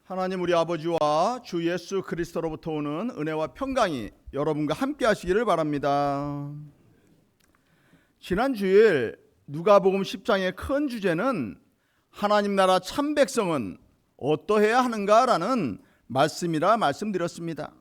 하나님 우리 아버지와 주 예수 그리스도로부터 오는 은혜와 평강이 여러분과 함께 하시기를 바랍니다. 지난 주일 누가복음 10장의 큰 주제는 하나님 나라 참 백성은 어떠해야 하는가라는 말씀이라 말씀드렸습니다.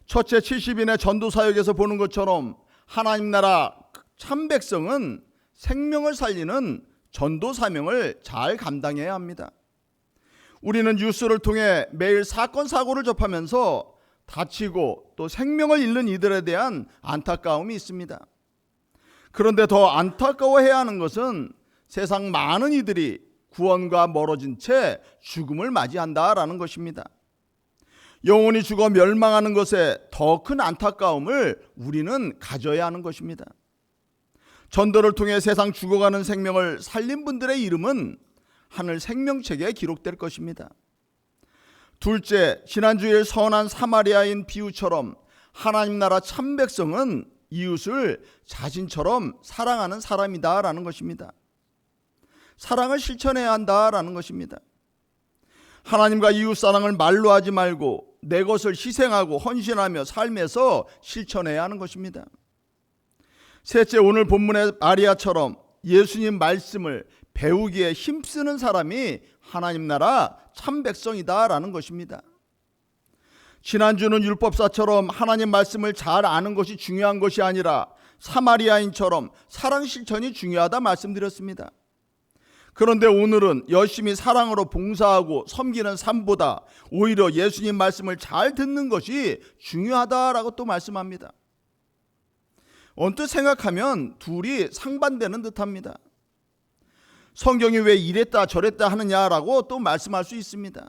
첫째 70인의 전도사역에서 보는 것처럼 하나님 나라 참 백성은 생명을 살리는 전도 사명을 잘 감당해야 합니다. 우리는 뉴스를 통해 매일 사건 사고를 접하면서 다치고 또 생명을 잃는 이들에 대한 안타까움이 있습니다. 그런데 더 안타까워해야 하는 것은 세상 많은 이들이 구원과 멀어진 채 죽음을 맞이한다라는 것입니다. 영혼이 죽어 멸망하는 것에 더 큰 안타까움을 우리는 가져야 하는 것입니다. 전도를 통해 세상 죽어가는 생명을 살린 분들의 이름은 하늘 생명책에 기록될 것입니다. 둘째, 지난주일 선한 사마리아인 비유처럼 하나님 나라 참 백성은 이웃을 자신처럼 사랑하는 사람이다라는 것입니다. 사랑을 실천해야 한다라는 것입니다. 하나님과 이웃 사랑을 말로 하지 말고 내 것을 희생하고 헌신하며 삶에서 실천해야 하는 것입니다. 셋째, 오늘 본문의 마리아처럼 예수님 말씀을 배우기에 힘쓰는 사람이 하나님 나라 참 백성이다라는 것입니다. 지난주는 율법사처럼 하나님 말씀을 잘 아는 것이 중요한 것이 아니라 사마리아인처럼 사랑 실천이 중요하다 말씀드렸습니다. 그런데 오늘은 열심히 사랑으로 봉사하고 섬기는 삶보다 오히려 예수님 말씀을 잘 듣는 것이 중요하다라고 또 말씀합니다. 언뜻 생각하면 둘이 상반되는 듯합니다. 성경이 왜 이랬다 저랬다 하느냐라고 또 말씀할 수 있습니다.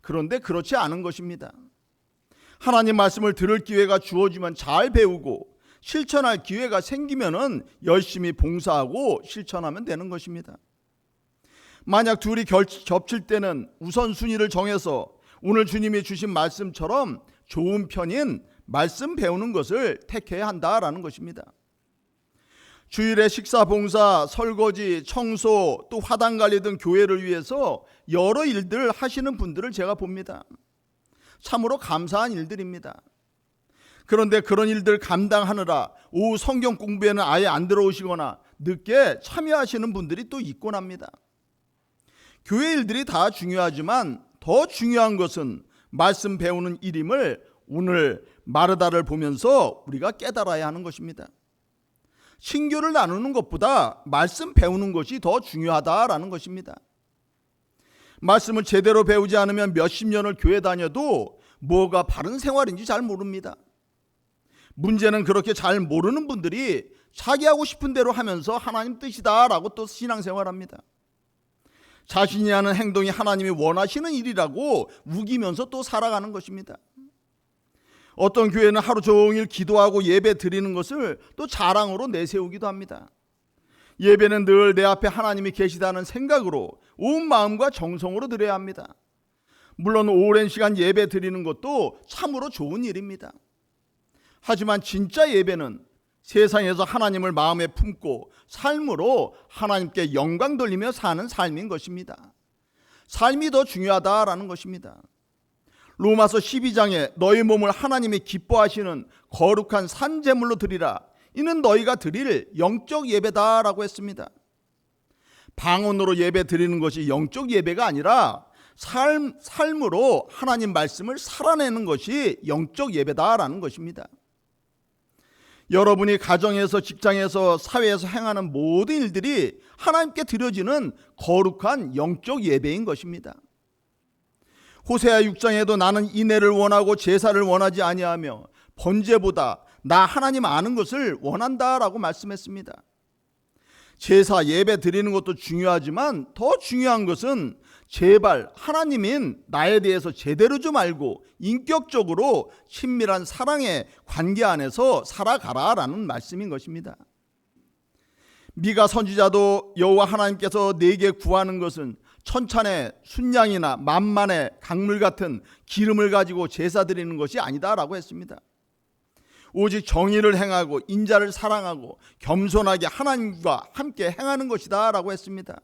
그런데 그렇지 않은 것입니다. 하나님 말씀을 들을 기회가 주어지면 잘 배우고 실천할 기회가 생기면은 열심히 봉사하고 실천하면 되는 것입니다. 만약 둘이 겹칠 때는 우선순위를 정해서 오늘 주님이 주신 말씀처럼 좋은 편인 말씀 배우는 것을 택해야 한다라는 것입니다. 주일에 식사 봉사, 설거지, 청소, 또 화단 관리 등 교회를 위해서 여러 일들 하시는 분들을 제가 봅니다. 참으로 감사한 일들입니다. 그런데 그런 일들 감당하느라 오후 성경 공부에는 아예 안 들어오시거나 늦게 참여하시는 분들이 또 있곤 합니다. 교회 일들이 다 중요하지만 더 중요한 것은 말씀 배우는 일임을 오늘 마르다를 보면서 우리가 깨달아야 하는 것입니다. 신교를 나누는 것보다 말씀 배우는 것이 더 중요하다라는 것입니다. 말씀을 제대로 배우지 않으면 몇십 년을 교회 다녀도 뭐가 바른 생활인지 잘 모릅니다. 문제는 그렇게 잘 모르는 분들이 자기 하고 싶은 대로 하면서 하나님 뜻이다라고 또 신앙생활합니다. 자신이 하는 행동이 하나님이 원하시는 일이라고 우기면서 또 살아가는 것입니다. 어떤 교회는 하루 종일 기도하고 예배 드리는 것을 또 자랑으로 내세우기도 합니다. 예배는 늘 내 앞에 하나님이 계시다는 생각으로 온 마음과 정성으로 드려야 합니다. 물론 오랜 시간 예배 드리는 것도 참으로 좋은 일입니다. 하지만 진짜 예배는 세상에서 하나님을 마음에 품고 삶으로 하나님께 영광 돌리며 사는 삶인 것입니다. 삶이 더 중요하다라는 것입니다. 로마서 12장에 너희 몸을 하나님이 기뻐하시는 거룩한 산제물로 드리라. 이는 너희가 드릴 영적 예배다라고 했습니다. 방언으로 예배 드리는 것이 영적 예배가 아니라 삶으로 하나님 말씀을 살아내는 것이 영적 예배다라는 것입니다. 여러분이 가정에서 직장에서 사회에서 행하는 모든 일들이 하나님께 드려지는 거룩한 영적 예배인 것입니다. 호세아 6장에도 나는 인애를 원하고 제사를 원하지 아니하며 번제보다 나 하나님 아는 것을 원한다라고 말씀했습니다. 제사 예배 드리는 것도 중요하지만 더 중요한 것은 제발 하나님인 나에 대해서 제대로 좀 알고 인격적으로 친밀한 사랑의 관계 안에서 살아가라라는 말씀인 것입니다. 미가 선지자도 여호와 하나님께서 내게 구하는 것은 천찬의 순양이나 만만의 강물 같은 기름을 가지고 제사 드리는 것이 아니다라고 했습니다. 오직 정의를 행하고 인자를 사랑하고 겸손하게 하나님과 함께 행하는 것이다 라고 했습니다.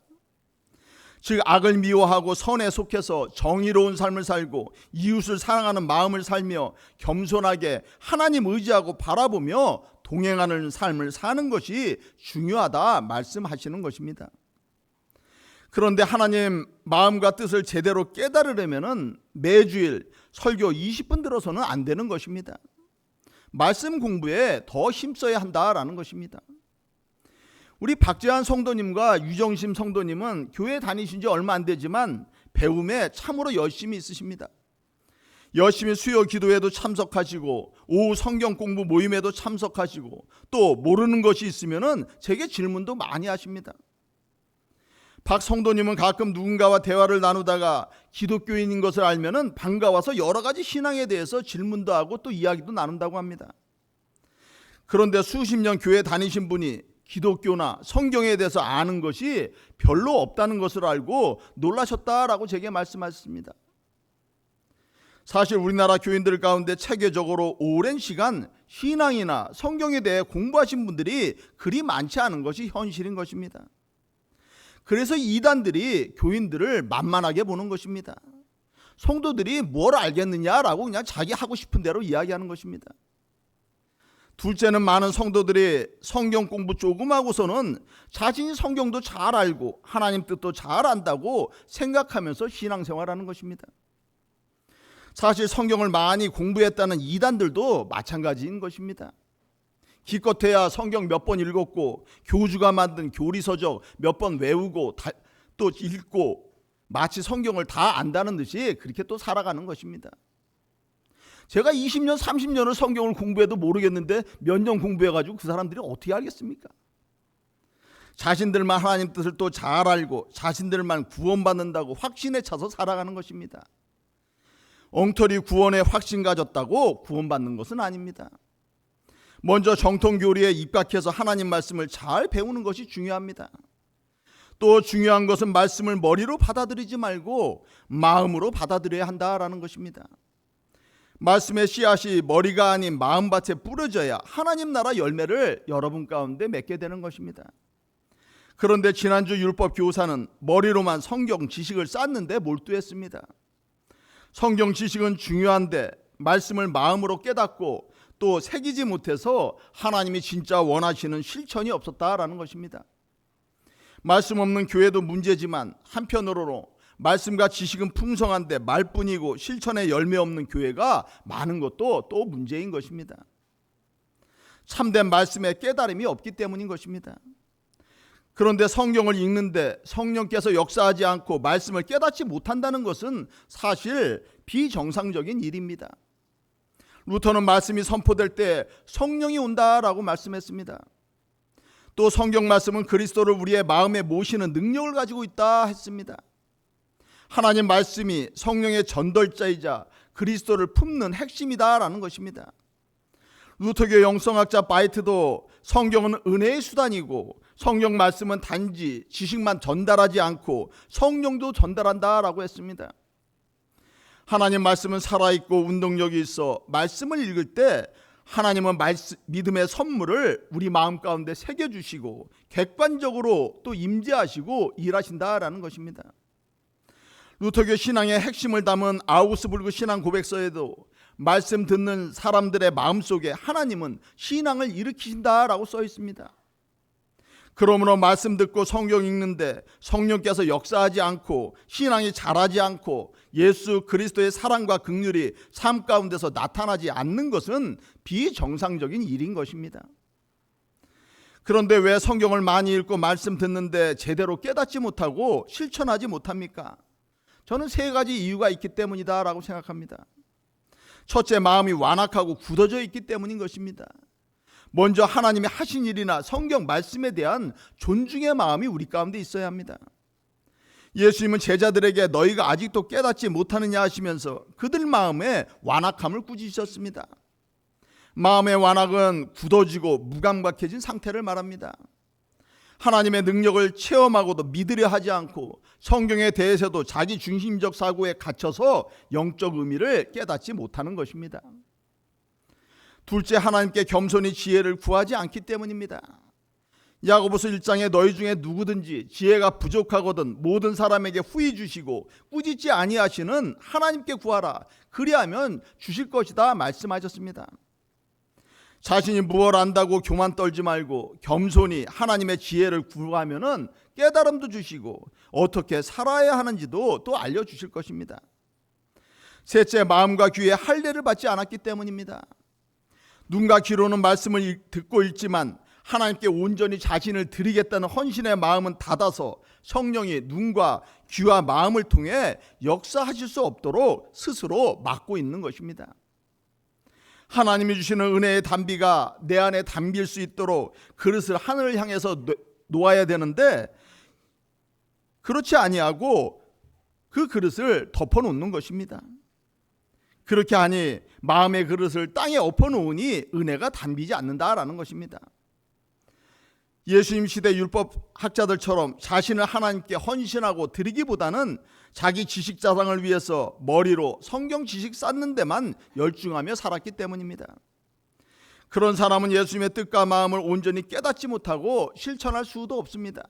즉 악을 미워하고 선에 속해서 정의로운 삶을 살고 이웃을 사랑하는 마음을 살며 겸손하게 하나님 의지하고 바라보며 동행하는 삶을 사는 것이 중요하다 말씀하시는 것입니다. 그런데 하나님 마음과 뜻을 제대로 깨달으려면 매주일 설교 20분 들어서는 안 되는 것입니다. 말씀 공부에 더 힘써야 한다라는 것입니다. 우리 박재환 성도님과 유정심 성도님은 교회 다니신 지 얼마 안 되지만 배움에 참으로 열심히 있으십니다. 열심히 수요 기도에도 참석하시고 오후 성경 공부 모임에도 참석하시고 또 모르는 것이 있으면은 제게 질문도 많이 하십니다. 박 성도님은 가끔 누군가와 대화를 나누다가 기독교인인 것을 알면은 반가워서 여러 가지 신앙에 대해서 질문도 하고 또 이야기도 나눈다고 합니다. 그런데 수십 년 교회 다니신 분이 기독교나 성경에 대해서 아는 것이 별로 없다는 것을 알고 놀라셨다라고 제게 말씀하셨습니다. 사실 우리나라 교인들 가운데 체계적으로 오랜 시간 신앙이나 성경에 대해 공부하신 분들이 그리 많지 않은 것이 현실인 것입니다. 그래서 이단들이 교인들을 만만하게 보는 것입니다. 성도들이 뭘 알겠느냐라고 그냥 자기 하고 싶은 대로 이야기하는 것입니다. 둘째는 많은 성도들이 성경 공부 조금 하고서는 자신이 성경도 잘 알고 하나님 뜻도 잘 안다고 생각하면서 신앙생활하는 것입니다. 사실 성경을 많이 공부했다는 이단들도 마찬가지인 것입니다. 기껏해야 성경 몇 번 읽었고 교주가 만든 교리서적 몇 번 외우고 또 읽고 마치 성경을 다 안다는 듯이 그렇게 또 살아가는 것입니다. 제가 20년 30년을 성경을 공부해도 모르겠는데 몇 년 공부해가지고 그 사람들이 어떻게 알겠습니까? 자신들만 하나님 뜻을 또 잘 알고 자신들만 구원받는다고 확신에 차서 살아가는 것입니다. 엉터리 구원에 확신 가졌다고 구원받는 것은 아닙니다. 먼저 정통교리에 입각해서 하나님 말씀을 잘 배우는 것이 중요합니다. 또 중요한 것은 말씀을 머리로 받아들이지 말고 마음으로 받아들여야 한다라는 것입니다. 말씀의 씨앗이 머리가 아닌 마음밭에 뿌려져야 하나님 나라 열매를 여러분 가운데 맺게 되는 것입니다. 그런데 지난주 율법 교사는 머리로만 성경 지식을 쌓는데 몰두했습니다. 성경 지식은 중요한데 말씀을 마음으로 깨닫고 또 새기지 못해서 하나님이 진짜 원하시는 실천이 없었다라는 것입니다. 말씀 없는 교회도 문제지만 한편으로는 말씀과 지식은 풍성한데 말뿐이고 실천에 열매 없는 교회가 많은 것도 또 문제인 것입니다. 참된 말씀에 깨달음이 없기 때문인 것입니다. 그런데 성경을 읽는데 성령께서 역사하지 않고 말씀을 깨닫지 못한다는 것은 사실 비정상적인 일입니다. 루터는 말씀이 선포될 때 성령이 온다라고 말씀했습니다. 또 성경 말씀은 그리스도를 우리의 마음에 모시는 능력을 가지고 있다 했습니다. 하나님 말씀이 성령의 전달자이자 그리스도를 품는 핵심이다라는 것입니다. 루터교 영성학자 바이트도 성경은 은혜의 수단이고 성경 말씀은 단지 지식만 전달하지 않고 성령도 전달한다라고 했습니다. 하나님 말씀은 살아있고 운동력이 있어 말씀을 읽을 때 하나님은 믿음의 선물을 우리 마음 가운데 새겨주시고 객관적으로 또 임재하시고 일하신다라는 것입니다. 루터교 신앙의 핵심을 담은 아우스부르크 신앙 고백서에도 말씀 듣는 사람들의 마음속에 하나님은 신앙을 일으키신다라고 써 있습니다. 그러므로 말씀 듣고 성경 읽는데 성령께서 역사하지 않고 신앙이 자라지 않고 예수 그리스도의 사랑과 긍휼이 삶 가운데서 나타나지 않는 것은 비정상적인 일인 것입니다. 그런데 왜 성경을 많이 읽고 말씀 듣는데 제대로 깨닫지 못하고 실천하지 못합니까? 저는 세 가지 이유가 있기 때문이다라고 생각합니다. 첫째, 마음이 완악하고 굳어져 있기 때문인 것입니다. 먼저 하나님이 하신 일이나 성경 말씀에 대한 존중의 마음이 우리 가운데 있어야 합니다. 예수님은 제자들에게 너희가 아직도 깨닫지 못하느냐 하시면서 그들 마음에 완악함을 꾸짖으셨습니다. 마음의 완악은 굳어지고 무감각해진 상태를 말합니다. 하나님의 능력을 체험하고도 믿으려 하지 않고 성경에 대해서도 자기 중심적 사고에 갇혀서 영적 의미를 깨닫지 못하는 것입니다. 둘째, 하나님께 겸손히 지혜를 구하지 않기 때문입니다. 야고보서 1장에 너희 중에 누구든지 지혜가 부족하거든 모든 사람에게 후히 주시고 꾸짖지 아니하시는 하나님께 구하라. 그리하면 주실 것이다 말씀하셨습니다. 자신이 무엇을 안다고 교만 떨지 말고 겸손히 하나님의 지혜를 구하면은 깨달음도 주시고 어떻게 살아야 하는지도 또 알려주실 것입니다. 셋째, 마음과 귀에 할례를 받지 않았기 때문입니다. 눈과 귀로는 말씀을 듣고 읽지만 하나님께 온전히 자신을 드리겠다는 헌신의 마음은 닫아서 성령이 눈과 귀와 마음을 통해 역사하실 수 없도록 스스로 막고 있는 것입니다. 하나님이 주시는 은혜의 담비가 내 안에 담길 수 있도록 그릇을 하늘을 향해서 놓아야 되는데 그렇지 아니하고 그 그릇을 덮어놓는 것입니다. 그렇게 하니 마음의 그릇을 땅에 엎어놓으니 은혜가 담비지 않는다라는 것입니다. 예수님 시대 율법 학자들처럼 자신을 하나님께 헌신하고 드리기보다는 자기 지식 자랑을 위해서 머리로 성경 지식 쌓는 데만 열중하며 살았기 때문입니다. 그런 사람은 예수님의 뜻과 마음을 온전히 깨닫지 못하고 실천할 수도 없습니다.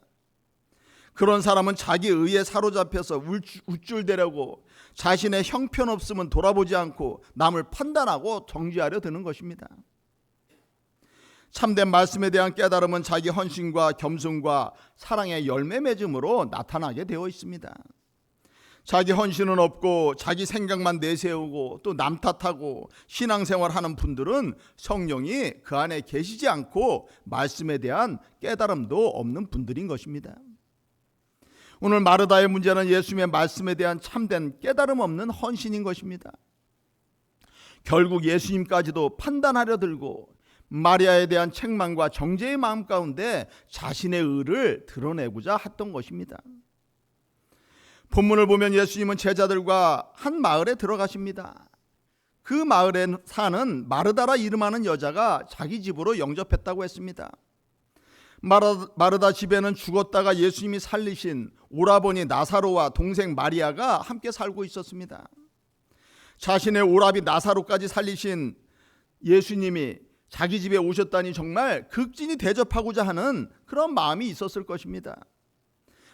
그런 사람은 자기 의에 사로잡혀서 우쭐대려고 자신의 형편없음은 돌아보지 않고 남을 판단하고 정죄하려 드는 것입니다. 참된 말씀에 대한 깨달음은 자기 헌신과 겸손과 사랑의 열매 맺음으로 나타나게 되어 있습니다. 자기 헌신은 없고 자기 생각만 내세우고 또 남 탓하고 신앙생활하는 분들은 성령이 그 안에 계시지 않고 말씀에 대한 깨달음도 없는 분들인 것입니다. 오늘 마르다의 문제는 예수님의 말씀에 대한 참된 깨달음 없는 헌신인 것입니다. 결국 예수님까지도 판단하려 들고 마리아에 대한 책망과 정죄의 마음 가운데 자신의 의를 드러내고자 했던 것입니다. 본문을 보면 예수님은 제자들과 한 마을에 들어가십니다. 그 마을에 사는 마르다라 이름하는 여자가 자기 집으로 영접했다고 했습니다. 마르다 집에는 죽었다가 예수님이 살리신 오라버니 나사로와 동생 마리아가 함께 살고 있었습니다. 자신의 오라비 나사로까지 살리신 예수님이 자기 집에 오셨다니 정말 극진히 대접하고자 하는 그런 마음이 있었을 것입니다.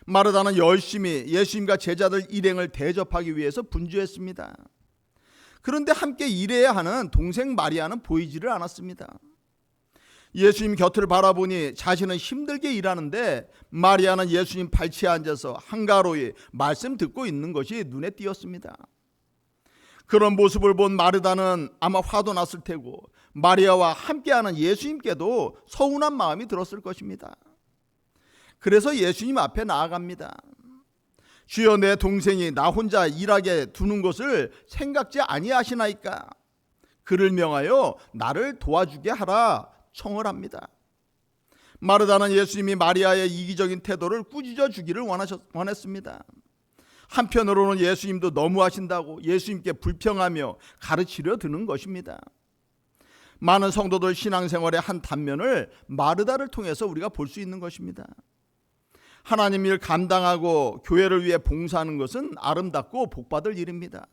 마르다는 열심히 예수님과 제자들 일행을 대접하기 위해서 분주했습니다. 그런데 함께 일해야 하는 동생 마리아는 보이지를 않았습니다. 예수님 곁을 바라보니 자신은 힘들게 일하는데 마리아는 예수님 발치에 앉아서 한가로이 말씀 듣고 있는 것이 눈에 띄었습니다. 그런 모습을 본 마르다는 아마 화도 났을 테고 마리아와 함께하는 예수님께도 서운한 마음이 들었을 것입니다. 그래서 예수님 앞에 나아갑니다. 주여, 내 동생이 나 혼자 일하게 두는 것을 생각지 아니하시나이까? 그를 명하여 나를 도와주게 하라 청을 합니다. 마르다는 예수님이 마리아의 이기적인 태도를 꾸짖어 주기를 원했습니다. 한편으로는 예수님도 너무하신다고 예수님께 불평하며 가르치려 드는 것입니다. 많은 성도들 신앙생활의 한 단면을 마르다를 통해서 우리가 볼 수 있는 것입니다. 하나님 일 감당하고 교회를 위해 봉사하는 것은 아름답고 복받을 일입니다.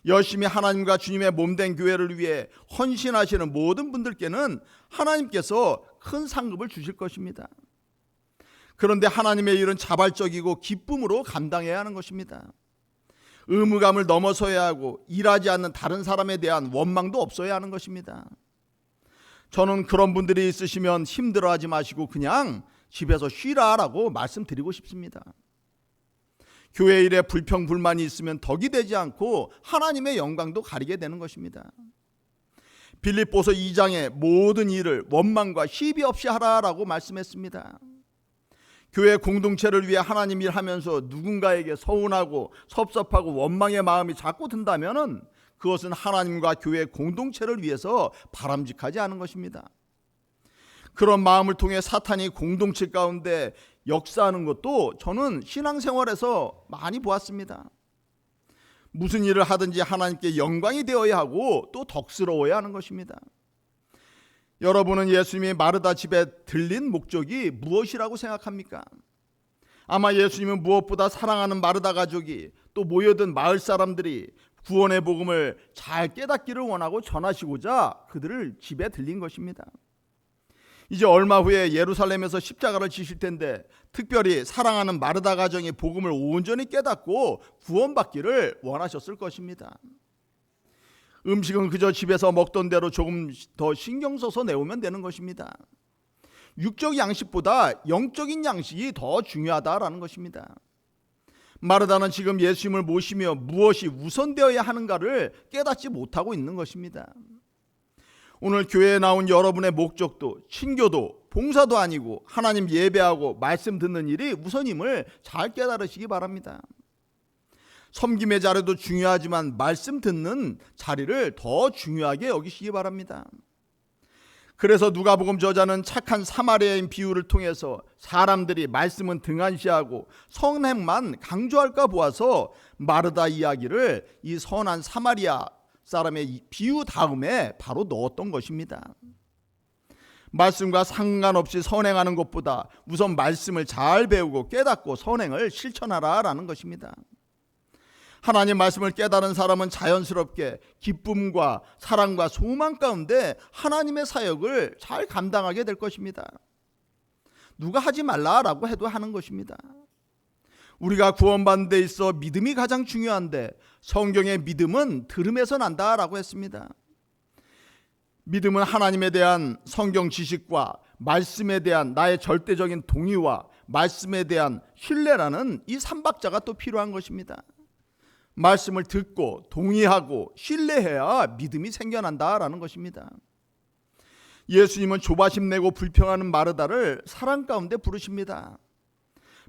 열심히 하나님과 주님의 몸된 교회를 위해 헌신하시는 모든 분들께는 하나님께서 큰 상급을 주실 것입니다. 그런데 하나님의 일은 자발적이고 기쁨으로 감당해야 하는 것입니다. 의무감을 넘어서야 하고 일하지 않는 다른 사람에 대한 원망도 없어야 하는 것입니다. 저는 그런 분들이 있으시면 힘들어하지 마시고 그냥 집에서 쉬라라고 말씀드리고 싶습니다. 교회 일에 불평불만이 있으면 덕이 되지 않고 하나님의 영광도 가리게 되는 것입니다. 빌립보서 2장에 모든 일을 원망과 시비 없이 하라라고 말씀했습니다. 교회 공동체를 위해 하나님 일하면서 누군가에게 서운하고 섭섭하고 원망의 마음이 자꾸 든다면 그것은 하나님과 교회 공동체를 위해서 바람직하지 않은 것입니다. 그런 마음을 통해 사탄이 공동체 가운데 역사하는 것도 저는 신앙생활에서 많이 보았습니다. 무슨 일을 하든지 하나님께 영광이 되어야 하고 또 덕스러워야 하는 것입니다. 여러분은 예수님이 마르다 집에 들린 목적이 무엇이라고 생각합니까? 아마 예수님은 무엇보다 사랑하는 마르다 가족이 또 모여든 마을 사람들이 구원의 복음을 잘 깨닫기를 원하고 전하시고자 그들을 집에 들린 것입니다. 이제 얼마 후에 예루살렘에서 십자가를 지실 텐데 특별히 사랑하는 마르다 가정이 복음을 온전히 깨닫고 구원받기를 원하셨을 것입니다. 음식은 그저 집에서 먹던 대로 조금 더 신경 써서 내오면 되는 것입니다. 육적 양식보다 영적인 양식이 더 중요하다라는 것입니다. 마르다는 지금 예수님을 모시며 무엇이 우선되어야 하는가를 깨닫지 못하고 있는 것입니다. 오늘 교회에 나온 여러분의 목적도 친교도 봉사도 아니고 하나님 예배하고 말씀 듣는 일이 우선임을 잘 깨달으시기 바랍니다. 섬김의 자리도 중요하지만 말씀 듣는 자리를 더 중요하게 여기시기 바랍니다. 그래서 누가복음 저자는 착한 사마리아인 비유를 통해서 사람들이 말씀은 등한시하고 선행만 강조할까 보아서 마르다 이야기를 이 선한 사마리아 사람의 비유 다음에 바로 넣었던 것입니다. 말씀과 상관없이 선행하는 것보다 우선 말씀을 잘 배우고 깨닫고 선행을 실천하라라는 것입니다. 하나님 말씀을 깨달은 사람은 자연스럽게 기쁨과 사랑과 소망 가운데 하나님의 사역을 잘 감당하게 될 것입니다. 누가 하지 말라라고 해도 하는 것입니다. 우리가 구원받는 데 있어 믿음이 가장 중요한데 성경의 믿음은 들음에서 난다라고 했습니다. 믿음은 하나님에 대한 성경 지식과 말씀에 대한 나의 절대적인 동의와 말씀에 대한 신뢰라는 이 삼박자가 또 필요한 것입니다. 말씀을 듣고 동의하고 신뢰해야 믿음이 생겨난다라는 것입니다. 예수님은 조바심 내고 불평하는 마르다를 사랑 가운데 부르십니다.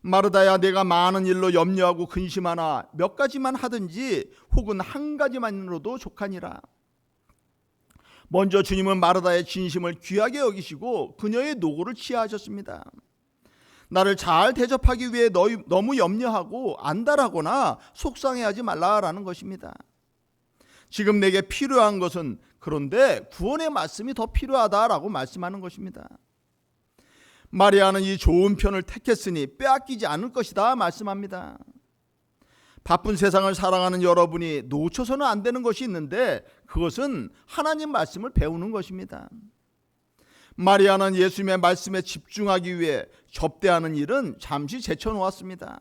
마르다야, 내가 많은 일로 염려하고 근심하나 몇 가지만 하든지 혹은 한 가지만으로도 족하니라. 먼저 주님은 마르다의 진심을 귀하게 여기시고 그녀의 노고를 치하하셨습니다. 나를 잘 대접하기 위해 너무 염려하고 안달하거나 속상해하지 말라라는 것입니다. 지금 내게 필요한 것은 그런데 구원의 말씀이 더 필요하다라고 말씀하는 것입니다. 마리아는 이 좋은 편을 택했으니 빼앗기지 않을 것이다 말씀합니다. 바쁜 세상을 살아가는 여러분이 놓쳐서는 안 되는 것이 있는데 그것은 하나님 말씀을 배우는 것입니다. 마리아는 예수님의 말씀에 집중하기 위해 접대하는 일은 잠시 제쳐놓았습니다.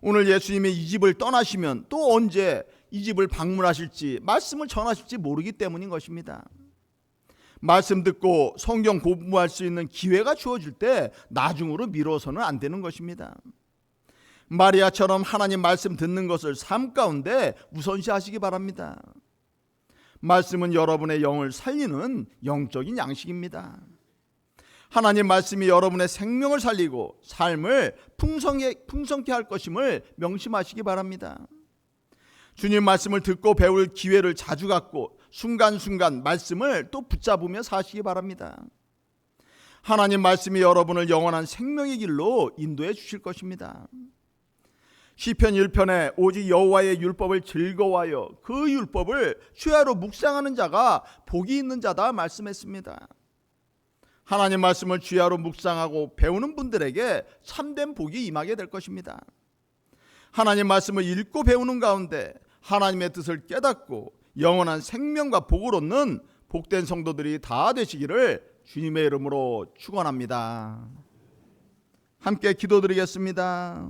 오늘 예수님이 이 집을 떠나시면 또 언제 이 집을 방문하실지 말씀을 전하실지 모르기 때문인 것입니다. 말씀 듣고 성경 공부할 수 있는 기회가 주어질 때 나중으로 미뤄서는 안 되는 것입니다. 마리아처럼 하나님 말씀 듣는 것을 삶 가운데 우선시하시기 바랍니다. 말씀은 여러분의 영을 살리는 영적인 양식입니다. 하나님 말씀이 여러분의 생명을 살리고 삶을 풍성케 할 것임을 명심하시기 바랍니다. 주님 말씀을 듣고 배울 기회를 자주 갖고 순간순간 말씀을 또 붙잡으며 사시기 바랍니다. 하나님 말씀이 여러분을 영원한 생명의 길로 인도해 주실 것입니다. 시편 1편에 오직 여호와의 율법을 즐거워하여 그 율법을 주야로 묵상하는 자가 복이 있는 자다 말씀했습니다. 하나님 말씀을 주야로 묵상하고 배우는 분들에게 참된 복이 임하게 될 것입니다. 하나님 말씀을 읽고 배우는 가운데 하나님의 뜻을 깨닫고 영원한 생명과 복을 얻는 복된 성도들이 다 되시기를 주님의 이름으로 축원합니다. 함께 기도드리겠습니다.